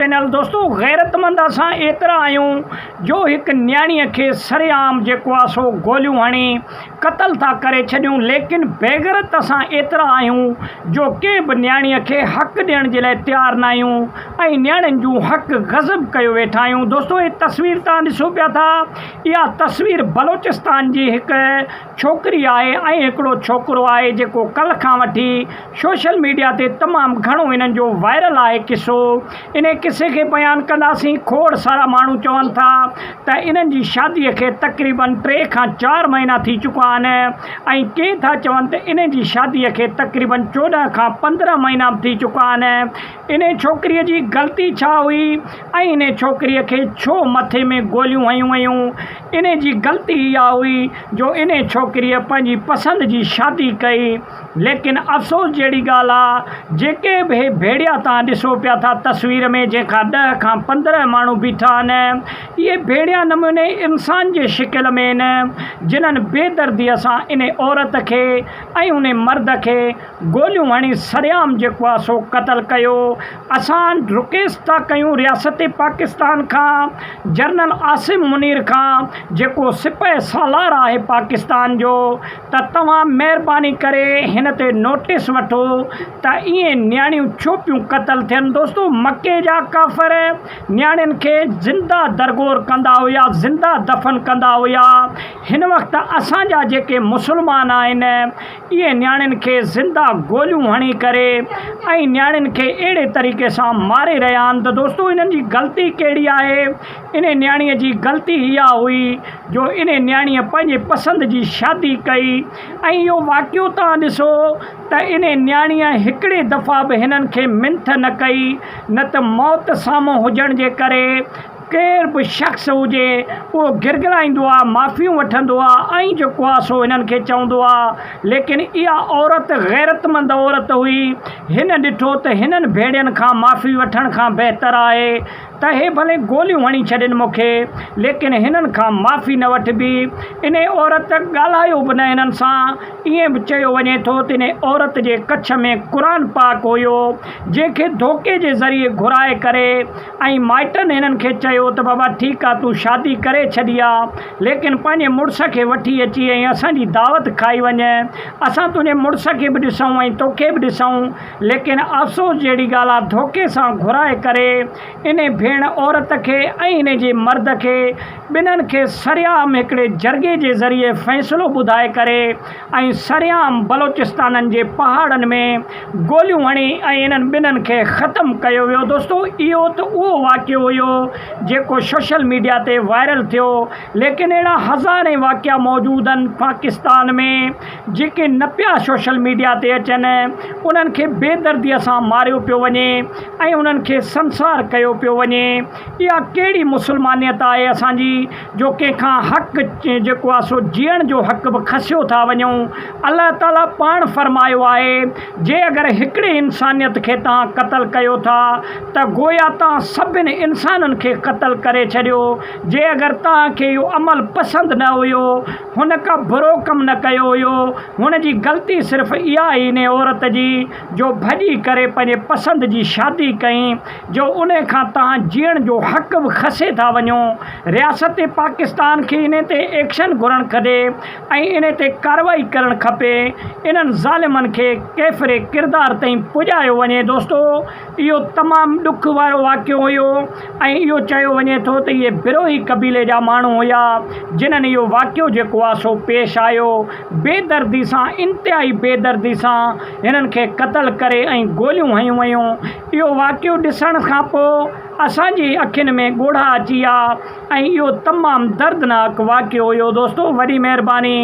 Channel दोस्तों गैरतमंद असां एतिरा आहियूं जो हिकु न्याणीअ खे सरेआम जेको आहे सो गोलियूं हणी क़तल था करे छॾियूं। लेकिन बेग़ैरत असां एतिरा आहियूं जो कंहिं बि न्याणीअ खे हक़ ॾियण जे लाइ तयारु न आहियूं ऐं न्याणियुनि जूं हक़ गज़ब कयो वेठा आहियूं। दोस्तों हीअ तस्वीर तव्हां ॾिसो पिया था, इहा तस्वीर बलोचिस्तान जी हिकु छोकिरी आहे ऐं हिकिड़ो छोकिरो आहे जेको कल्ह खां वठी सोशल मीडिया ते तमामु घणो इन्हनि जो वायरल आहे किसो। इन किसे खे बयानु कंदासीं। खोड़ सारा माण्हू चवनि था त इन्हनि जी शादीअ खे तक़रीबन 3 खां 4 महीना थी चुका आहिनि ऐं के था चवनि त इन जी शादीअ खे तक़रीबन 14 खां 15 महीना थी चुका आहिनि। इन छोकिरीअ जी ग़लती छा हुई ऐं इन छोकिरीअ खे छो मथे में गोलियूं हयूं वयूं। इन जी ग़लती इहा हुई जो इन छोकिरीअ पंहिंजी पसंदि जी शादी कई। लेकिन अफ़सोस जहिड़ी ॻाल्हि आहे, जेके बि भेड़िया तव्हां ॾिसो पिया था तस्वीर में, जंहिंखां 10 खां 15 माण्हू बीठा आहिनि, इहे भेड़िया नमूने इंसान जे शिकिल में आहिनि जिन्हनि बेदर्दीअ सां इन औरत खे ऐं उन मर्द खे गोलियूं हणी सरेआम जेको आहे सो क़तल कयो। असां रिक्वेस्ट था कयूं रियासत पाकिस्तान खां, जनरल आसिम मुनीर खां जेको सिपह सालार आहे पाकिस्तान जो, त तव्हां महिरबानी करे हिन ते नोटिस वठो त इहे न्याणियूं छो पियूं क़तल थियनि। दोस्तों मके जा काफ़र न्याणियुनि खे ज़िंदा दरगोर कंदा हुया, ज़िंदा दफ़न कंदा हुया। हिन वक़्तु असांजा जेके मुस्लमान आहिनि इहे न्याणियुनि खे ज़िंदा गोलियूं हणी करे ऐं न्याणियुनि खे अहिड़े तरीक़े सां मारे रहिया आहिनि। त दोस्तों इन्हनि जी ग़लती कहिड़ी आहे? इन न्याणीअ जी ग़लती इहा हुई जो इन न्याणीअ पंहिंजे पसंदि जी शादी कई ऐं इहो वाक़ियो तव्हां ॾिसो त इन न्याणीअ हिकिड़े दफ़ा बि हिननि खे मिंथ न कई, न त मौत साम्हूं हुजण जे करे केर बि शख़्स हुजे उहो गिड़गिड़ाईंदो आहे, माफ़ियूं वठंदो आहे ऐं जेको आहे सो हिननि खे चवंदो आहे। लेकिन इहा औरत गैरतमंद औरत हुई। हिन ॾिठो त हिननि भेड़ियुनि खां माफ़ी वठण खां बहितर आहे त हे भले गोलियूं हणी छॾनि मूंखे, लेकिन हिननि खां माफ़ी न वठिबी। इन औरत ॻाल्हायो बि न हिननि सां। ईअं बि चयो वञे थो त इन औरत जे कच्छ में क़ुर पाक हुयो जंहिंखे धोखे जे ज़रिए घुराए करे ऐं माइटनि हिननि खे चयो त बाबा ठीकु आहे तूं शादी करे छॾी आहे, लेकिन पंहिंजे मुड़ुस खे वठी अची ऐं असांजी दावत खाई वञे, असां तुंहिंजे मुड़ुस खे बि ॾिसूं ऐं तोखे बि ॾिसूं। लेकिन अफ़सोस जहिड़ी ॻाल्हि आहे, धोखे सां घुराए करे इन भेण औरत खे ऐं इन जे मर्द खे ॿिन्हिनि खे सरेआम हिकिड़े जरगे जे ज़रिए फ़ैसिलो ॿुधाए करे ऐं सरेआम बलोचिस्ताननि जे पहाड़नि में गोलियूं हणी ऐं इन्हनि ॿिन्हिनि खे ख़तमु कयो वियो। दोस्तों इहो त उहो वाक़ियो हुयो जेको सोशल मीडिया ते वायरल थियो। लेकिन अहिड़ा हज़ारे वाक़िया मौजूदु आहिनि पाकिस्तान में जेके न पिया सोशल मीडिया ते अचनि। उन्हनि खे बेदर्दीअ सां मारियो पियो वञे ऐं उन्हनि खे संसार कयो पियो वञे। इहा कहिड़ी मुस्लमानियत आहे असांजी जो कंहिंखां हक़ जेको आहे सो जीअण जो हक़ बि खसियो था वञूं। अलाह ताला पाण फरमायो आहे जे अगरि हिकिड़े इंसानियत खे तव्हां क़तल कयो था त गोया तव्हां सभिनी इंसाननि खे क़तल करे छॾियो। जे अगरि तव्हांखे इहो अमल पसंदि न हुयो, हुन का बुरो कमु न कयो हुयो, हुन जी ग़लती सिर्फ़ु इहा ई इन औरत जी जो भॼी करे पंहिंजे पसंदि जी शादी कई, जो उन खां तव्हां जीअण जो हक़ बि खसे था वञो। रियासत पाकिस्तान खे इन ते एक्शन घुरणु खपे ऐं इन ते कार्रवाई करणु खपे। इन्हनि ज़ालिमनि खे कैफ़रे किरदार ताईं पुॼायो वञे। दोस्तों इहो तमामु ॾुख वारो वाक़ियो हुयो ऐं इहो चयो वञे थो त इहे बिरोही क़बीले जा माण्हू हुया जिन्हनि इहो वाक़ियो जेको आहे सो पेश आयो। बेदर्दी सां, इंतिहाई बेदर्दी सां हिननि खे क़तल करे ऐं गोलियूं हयूं वयूं। इहो वाक़ियो ॾिसण खां पोइ असांजी अखियुनि में ॻोढ़ा अची विया ऐं इहो तमामु दर्दनाक वाक़ियो हुयो। दोस्तों वॾी महिरबानी।